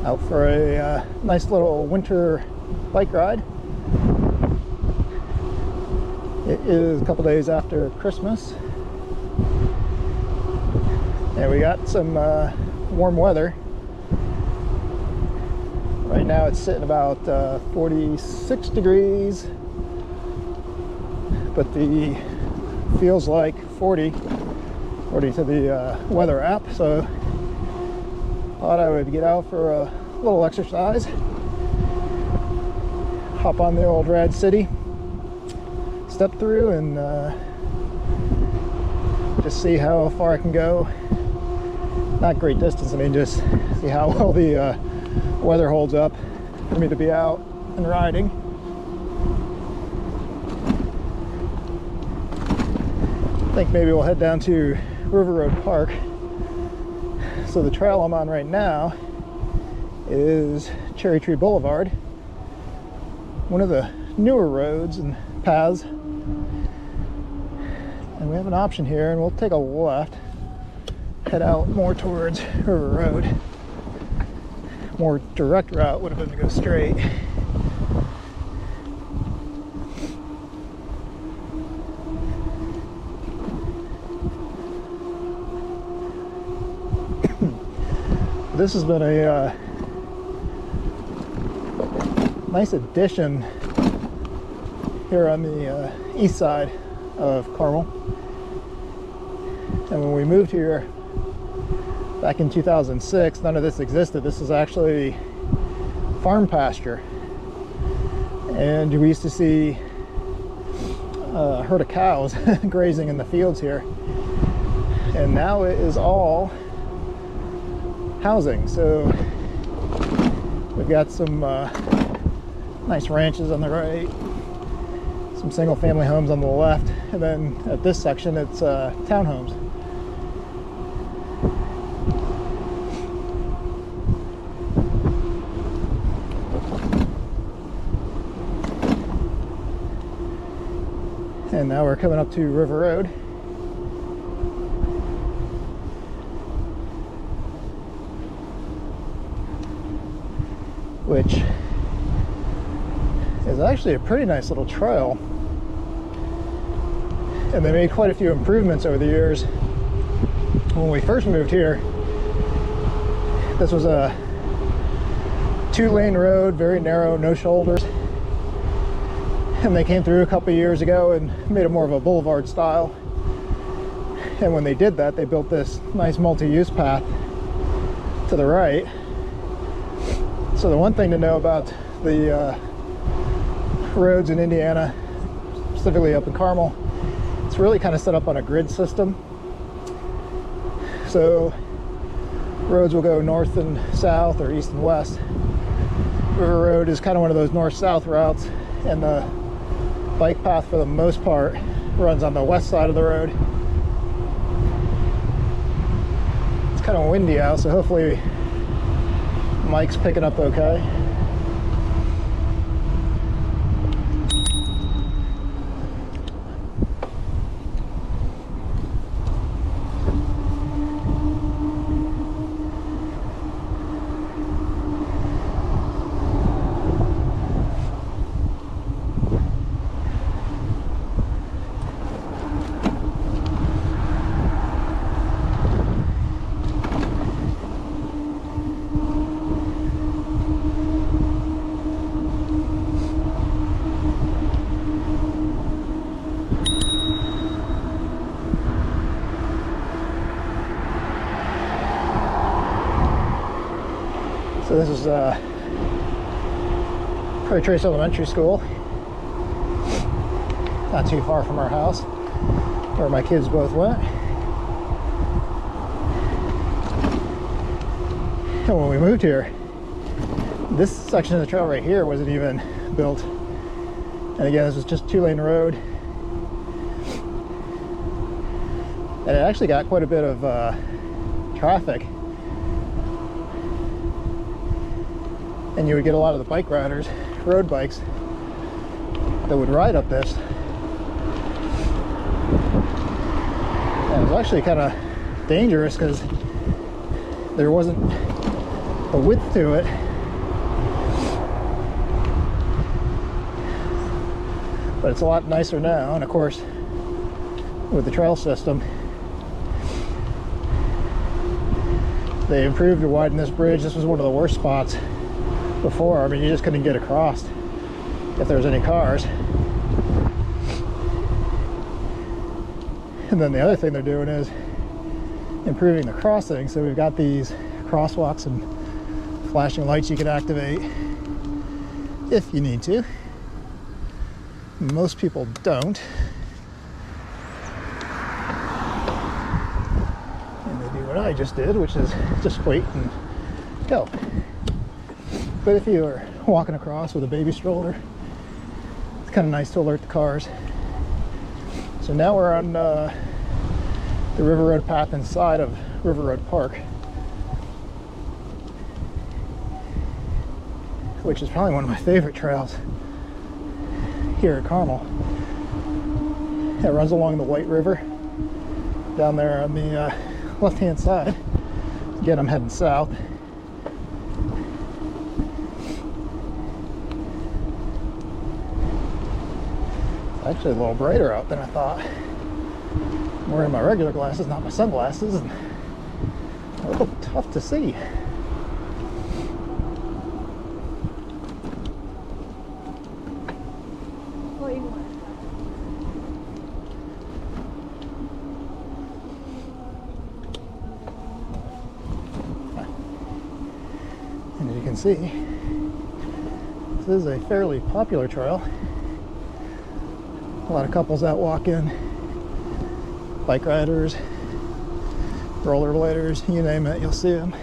Out for a nice little winter bike ride. It is a couple days after Christmas, and we got some warm weather. Right now it's sitting about 46 degrees, but the feels like 40 to the weather app, so thought I would get out for a little exercise. Hop on the old RadCity, step through, and just see how far I can go. Not great distance, I mean just see how well the weather holds up for me to be out and riding. I think maybe we'll head down to River Road Park. So the trail I'm on right now is Cherry Tree Boulevard, one of the newer roads and paths. And we have an option here, and we'll take a left, head out more towards River Road. More direct route would have been to go straight. This has been a nice addition here on the east side of Carmel. And when we moved here back in 2006, none of this existed. This is actually farm pasture, and we used to see a herd of cows grazing in the fields here, and now it is all housing. So we've got some nice ranches on the right, some single family homes on the left, and then at this section it's townhomes. And now we're coming up to River Road. Which is actually a pretty nice little trail. And they made quite a few improvements over the years. When we first moved here, this was a 2-lane road, very narrow, no shoulders. And they came through a couple years ago and made it more of a boulevard style. And when they did that, they built this nice multi-use path to the right. So the one thing to know about the roads in Indiana, specifically up in Carmel, it's really kind of set up on a grid system. So roads will go north and south or east and west. River Road is kind of one of those north-south routes, and the bike path for the most part runs on the west side of the road. It's kind of windy out, so hopefully Mike's picking up okay. So this is Prairie Trace Elementary School, not too far from our house, where my kids both went. And when we moved here, this section of the trail right here wasn't even built. And again, this was just 2-lane road. And it actually got quite a bit of traffic. And you would get a lot of the bike riders, road bikes, that would ride up this. And it was actually kind of dangerous because there wasn't a width to it. But it's a lot nicer now, and of course, with the trail system, they improved to widen this bridge. This was one of the worst spots before. I mean, you just couldn't get across if there was any cars. And then the other thing they're doing is improving the crossing. So we've got these crosswalks and flashing lights you can activate if you need to. Most people don't. And they do what I just did, which is just wait and go. But if you are walking across with a baby stroller, it's kind of nice to alert the cars. So now we're on the River Road path inside of River Road Park, which is probably one of my favorite trails here at Carmel. It runs along the White River down there on the left-hand side. Again, I'm heading south. It's actually a little brighter out than I thought. I'm wearing my regular glasses, not my sunglasses, and a little tough to see. And as you can see, this is a fairly popular trail. A lot of couples out walking, bike riders, rollerbladers, you name it, you'll see them.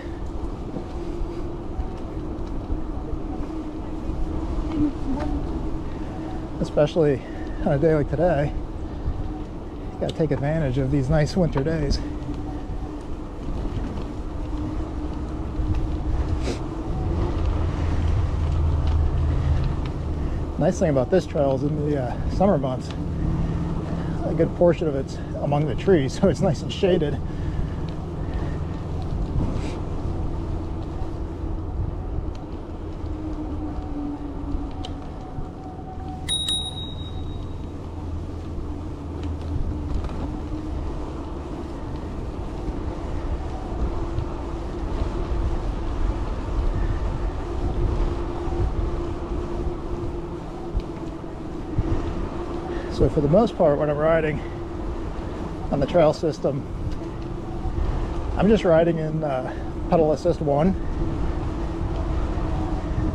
Especially on a day like today, you gotta take advantage of these nice winter days. Nice thing about this trail is in the summer months, a good portion of it's among the trees, so it's nice and shaded. So for the most part, when I'm riding on the trail system, I'm just riding in pedal assist 1.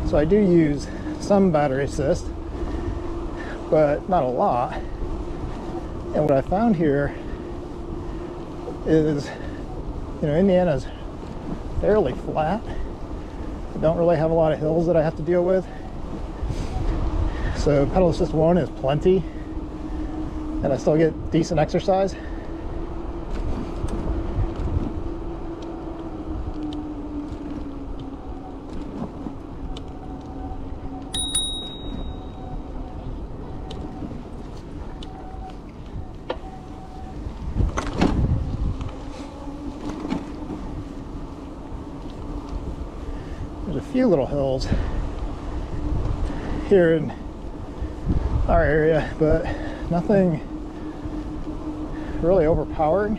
So I do use some battery assist, but not a lot. And what I found here is, Indiana's fairly flat. I don't really have a lot of hills that I have to deal with. So pedal assist 1 is plenty, and I still get decent exercise. There's a few little hills here in our area, but nothing really overpowering.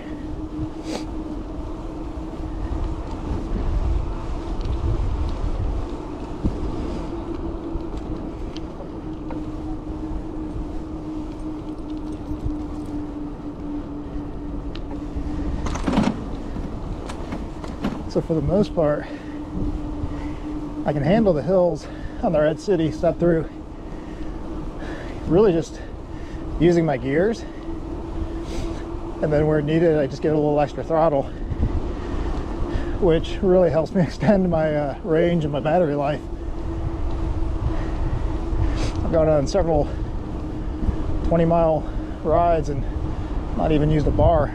So for the most part, I can handle the hills on the RadCity step through, really just using my gears, and then where needed I just get a little extra throttle, which really helps me extend my range and my battery life. I've gone on several 20-mile rides and not even used a bar.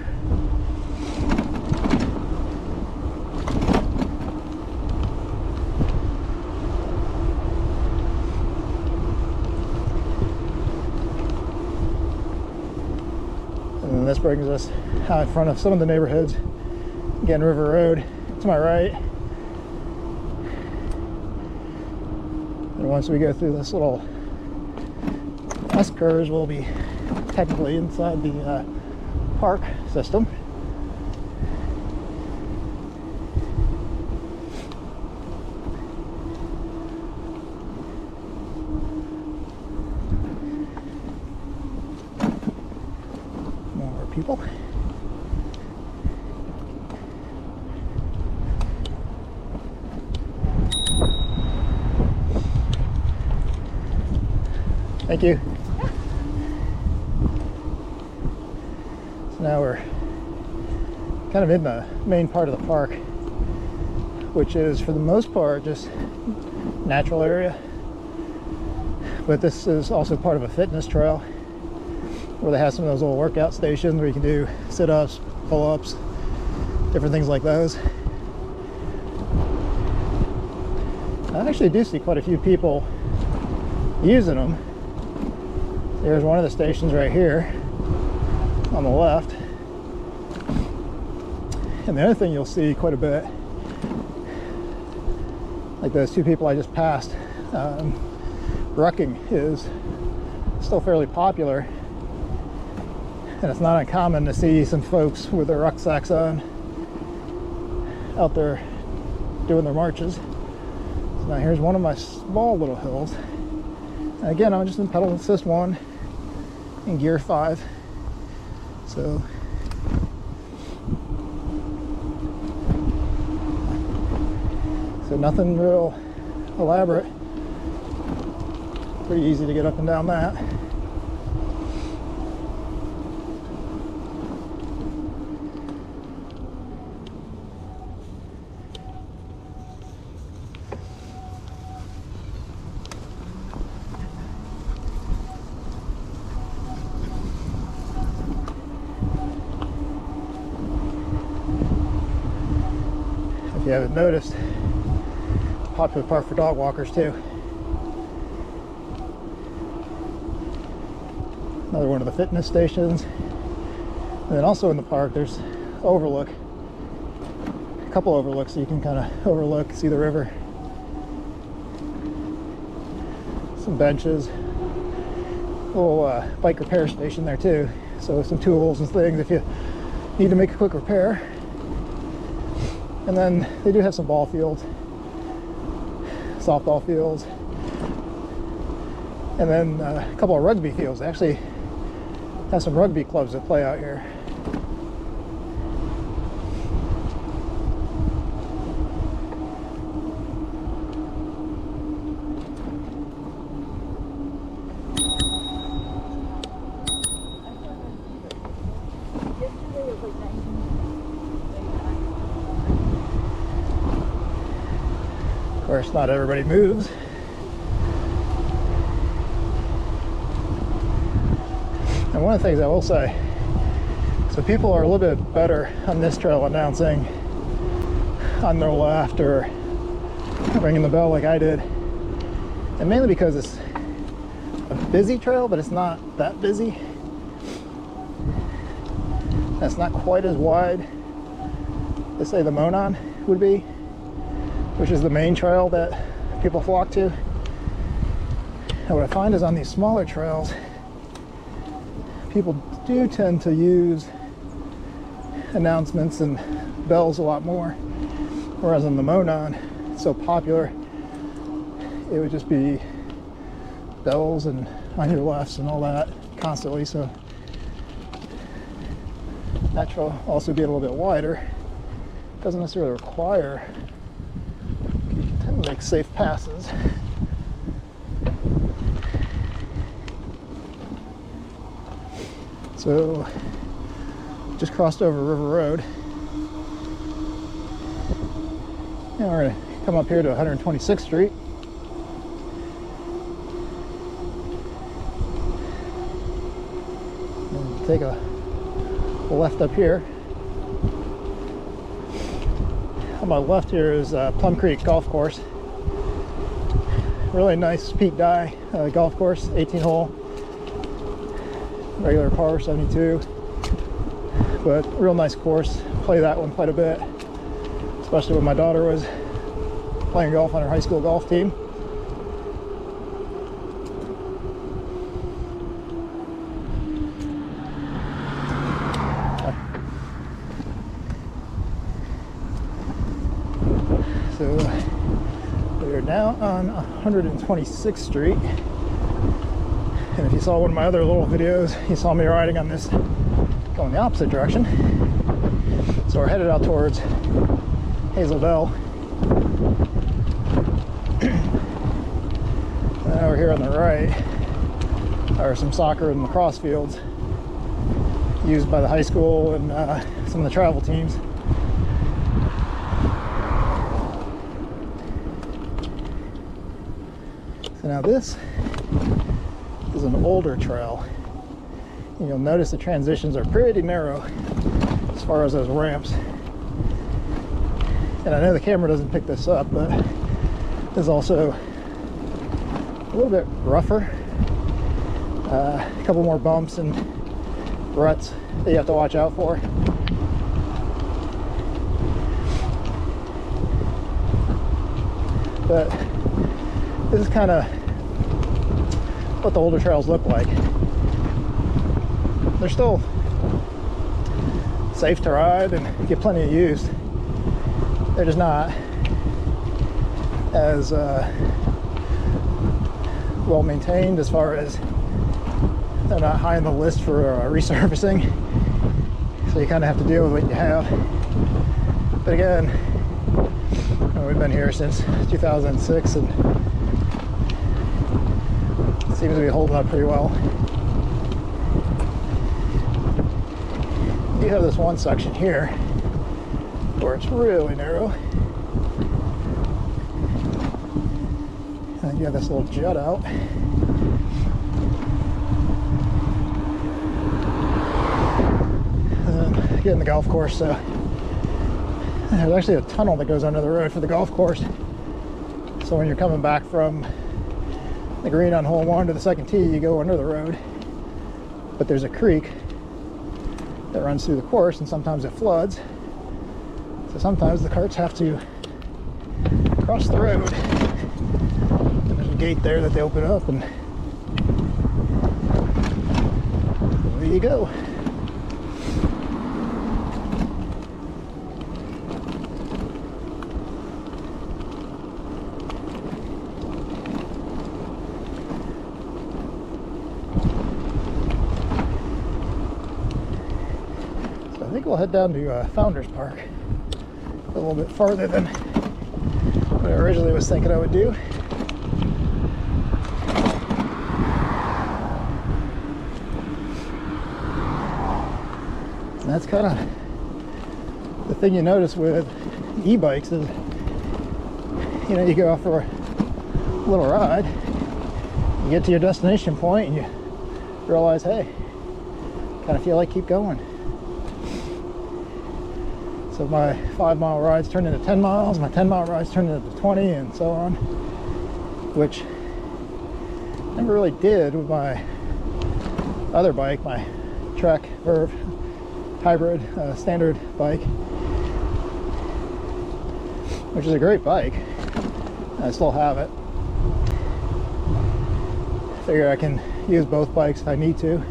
And this brings us out in front of some of the neighborhoods. Again, River Road to my right. And once we go through this little S-curves, we'll be technically inside the park system. More people. Thank you. So now we're kind of in the main part of the park, which is for the most part just natural area. But this is also part of a fitness trail where they have some of those little workout stations where you can do sit-ups, pull-ups, different things like those. I actually do see quite a few people using them. There's one of the stations right here on the left. And the other thing you'll see quite a bit, like those two people I just passed, rucking is still fairly popular. And it's not uncommon to see some folks with their rucksacks on out there doing their marches. So now here's one of my small little hills. And again, I'm just in pedal assist 1 in gear 5. So nothing real elaborate. Pretty easy to get up and down that. If you haven't noticed, popular park for dog walkers too. Another one of the fitness stations. And then also in the park there's Overlook. A couple overlooks so you can kind of overlook, see the river. Some benches. A little bike repair station there too. So some tools and things if you need to make a quick repair. And then they do have some ball fields, softball fields, and then a couple of rugby fields. They actually have some rugby clubs that play out here. Of course, not everybody moves. And one of the things I will say, so people are a little bit better on this trail announcing on their left or ringing the bell like I did. And mainly because it's a busy trail, but it's not that busy. It's not quite as wide as, say, the Monon would be, which is the main trail that people flock to. And what I find is on these smaller trails, people do tend to use announcements and bells a lot more. Whereas on the Monon, it's so popular, it would just be bells and on your lefts and all that constantly. So that trail also be a little bit wider. Doesn't necessarily require, you can tend to make safe passes. So just crossed over River Road. Now we're going to come up here to 126th Street. And take a left up here. On my left here is Plum Creek Golf Course. Really nice peak dye golf course, 18 hole. Regular par 72, but real nice course. Play that one quite a bit, especially when my daughter was playing golf on her high school golf team. So we are now on 126th Street. And if you saw one of my other little videos, you saw me riding on this going the opposite direction. So we're headed out towards Hazel Bell. And over here on the right are some soccer and lacrosse fields used by the high school and some of the travel teams. So now this is an older trail. And you'll notice the transitions are pretty narrow as far as those ramps. And I know the camera doesn't pick this up, but it's also a little bit rougher. A couple more bumps and ruts that you have to watch out for. But this is kind of what the older trails look like. They're still safe to ride and get plenty of use. They're just not as well maintained, as far as they're not high on the list for resurfacing. So you kind of have to deal with what you have. But again, we've been here since 2006 and it seems to be holding up pretty well. You have this one section here where it's really narrow. And you have this little jut out. Get in the golf course, so there's actually a tunnel that goes under the road for the golf course. So when you're coming back from the green on hole 1 to the second tee, you go under the road. But there's a creek that runs through the course, and sometimes it floods. So sometimes the carts have to cross the road. And there's a gate there that they open up, and there you go. I think we'll head down to Founders Park, a little bit farther than what I originally was thinking I would do. And that's kind of the thing you notice with e-bikes is, you know, you go out for a little ride, you get to your destination point and you realize, hey, kind of feel like keep going. So my 5-mile rides turn into 10 miles, my 10-mile rides turn into 20, and so on, which I never really did with my other bike, my Trek Verve hybrid standard bike, which is a great bike. I still have it. I figure I can use both bikes if I need to.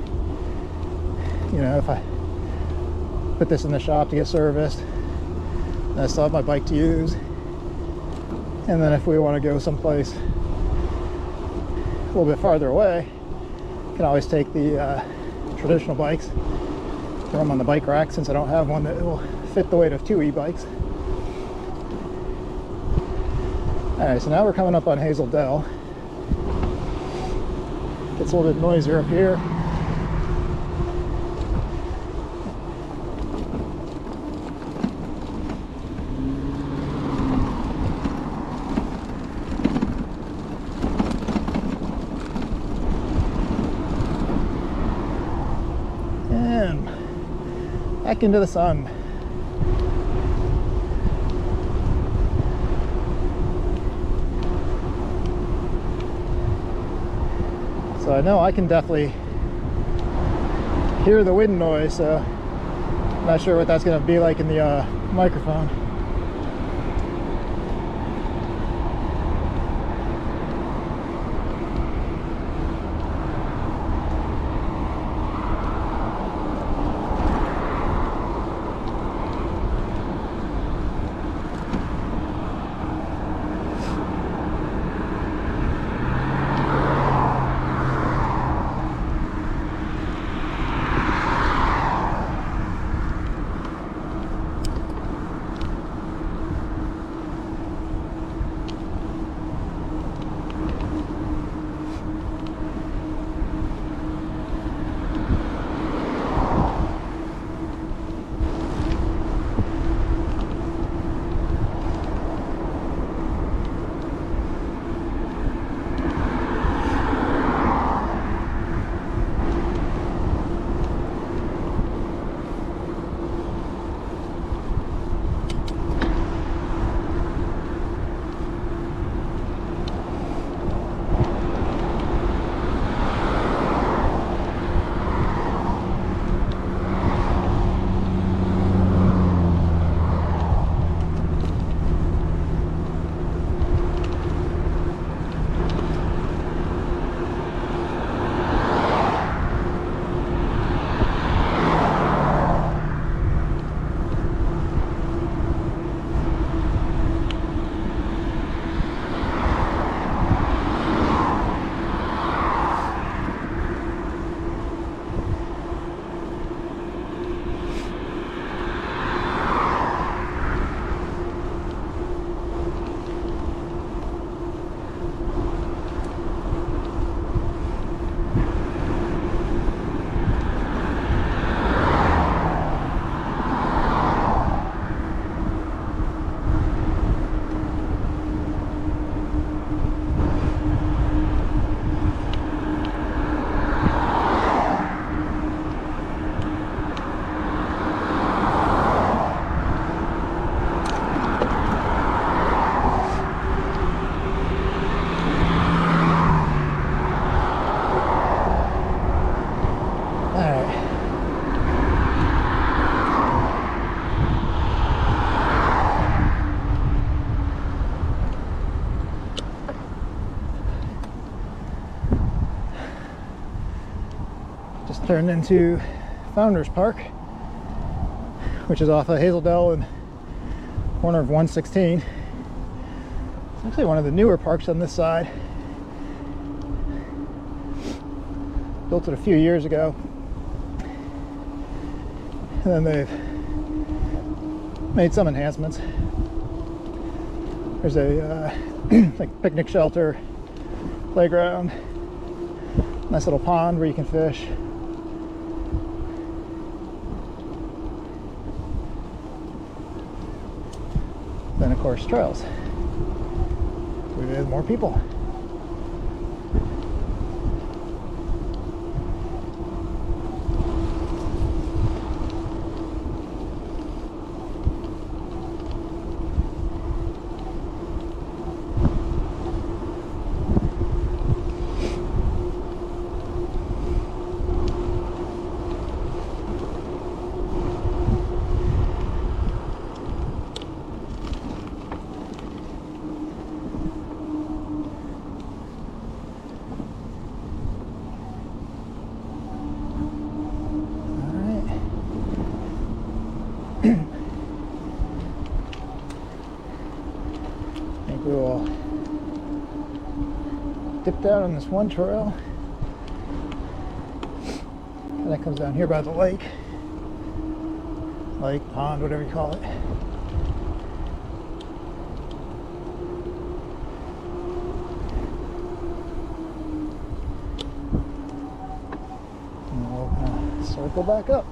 You know, if I put this in the shop to get serviced, and I still have my bike to use. And then if we want to go someplace a little bit farther away, I can always take the traditional bikes, throw them on the bike rack, since I don't have one that will fit the weight of 2 e-bikes. Alright, so now we're coming up on Hazel Dell. Gets a little bit noisier up here. And back into the sun. So I know I can definitely hear the wind noise, so I'm not sure what that's going to be like in the microphone. turned into Founders Park, which is off of Hazel Dell and corner of 116. It's actually one of the newer parks on this side. Built it a few years ago, and then they've made some enhancements. There's a like picnic shelter, playground, nice little pond where you can fish. Then of course trails. There's more people. I think we will dip down on this one trail, and that comes down here by the lake, pond, whatever you call it. And we'll circle back up.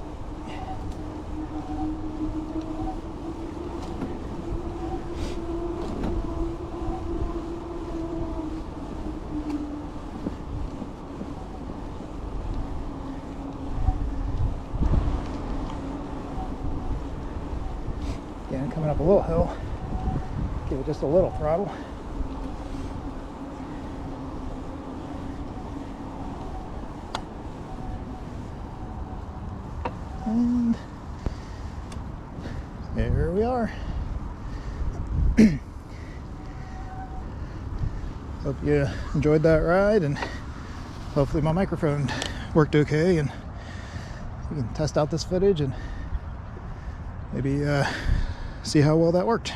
Again, coming up a little hill, give it just a little throttle. And there we are. Hope you enjoyed that ride, and hopefully my microphone worked okay, and we can test out this footage and maybe see how well that worked.